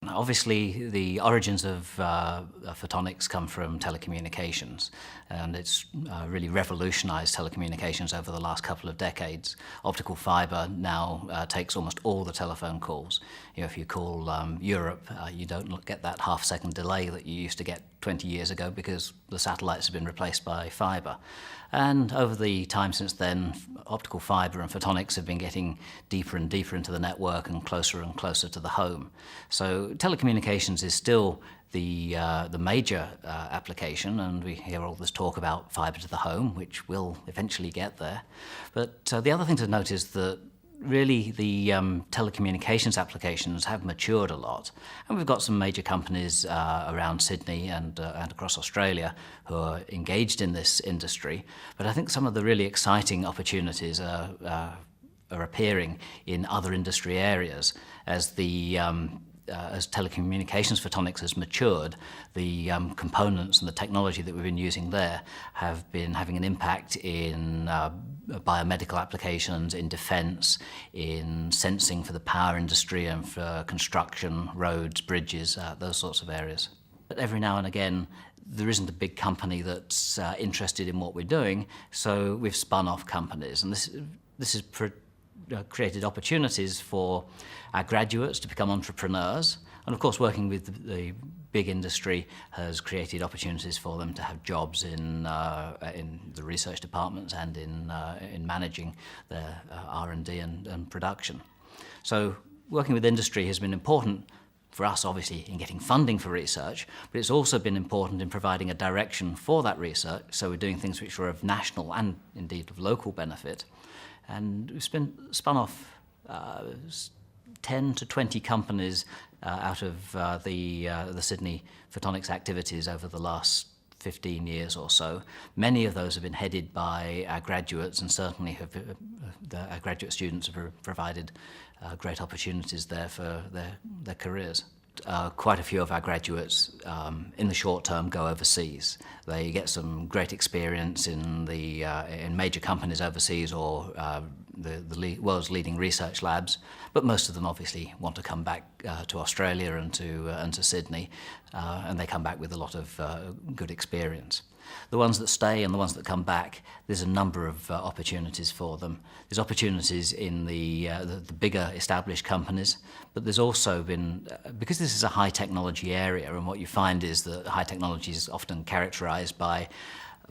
Obviously, the origins of photonics come from telecommunications, and it's really revolutionized telecommunications over the last couple of decades. Optical fiber now takes almost all the telephone calls. If you call Europe, you don't get that half-second delay that you used to get 20 years ago because the satellites have been replaced by fiber. And over the time since then, optical fiber and photonics have been getting deeper and deeper into the network and closer to the home. So telecommunications is still the major application, and we hear all this talk about fiber to the home, which will eventually get there. But the other thing to note is that really the telecommunications applications have matured a lot, and we've got some major companies around Sydney and across Australia who are engaged in this industry. But I think some of the really exciting opportunities are appearing in other industry areas as telecommunications photonics has matured. The components and the technology that we've been using there have been having an impact in biomedical applications, in defense, in sensing for the power industry and for construction, roads, bridges, those sorts of areas. But every now and again, there isn't a big company that's interested in what we're doing, so we've spun off companies, and this has created opportunities for our graduates to become entrepreneurs. And of course, working with the big industry has created opportunities for them to have jobs in the research departments and in managing their R&D and production. So working with industry has been important for us, obviously, in getting funding for research, but it's also been important in providing a direction for that research. So we're doing things which are of national and indeed of local benefit. And we've spun off 10 to 20 companies out of the Sydney photonics activities over the last 15 years or so. Many of those have been headed by our graduates, and certainly our graduate students have provided great opportunities there for their careers. Quite a few of our graduates in the short term go overseas. They get some great experience in major companies overseas or the world's leading research labs, but most of them obviously want to come back to Australia and to Sydney, and they come back with a lot of good experience. The ones that stay and the ones that come back, there's a number of opportunities for them. There's opportunities in the bigger established companies, but there's also been, because this is a high technology area, and what you find is that high technology is often characterized by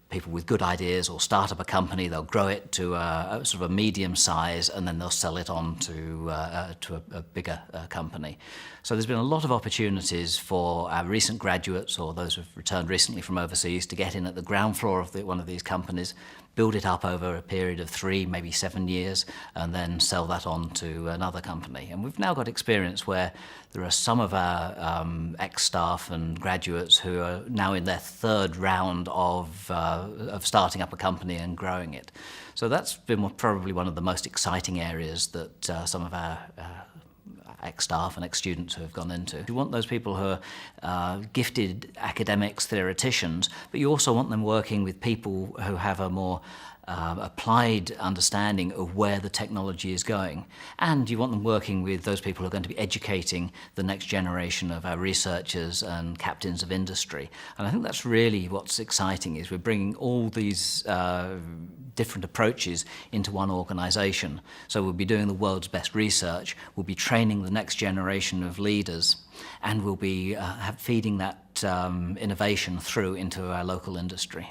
people with good ideas or start up a company, they'll grow it to a sort of a medium size, and then they'll sell it on to a bigger company. So there's been a lot of opportunities for our recent graduates or those who've returned recently from overseas to get in at the ground floor of one of these companies, build it up over a period of 3, maybe 7 years, and then sell that on to another company. And we've now got experience where there are some of our ex-staff and graduates who are now in their 3rd round of starting up a company and growing it. So that's been probably one of the most exciting areas that some of our ex-staff and ex-students who have gone into. You want those people who are gifted academics, theoreticians, but you also want them working with people who have a more applied understanding of where the technology is going. And you want them working with those people who are going to be educating the next generation of our researchers and captains of industry. And I think that's really what's exciting, is we're bringing all these different approaches into one organisation. So we'll be doing the world's best research, we'll be training the next generation of leaders, and we'll be feeding that innovation through into our local industry.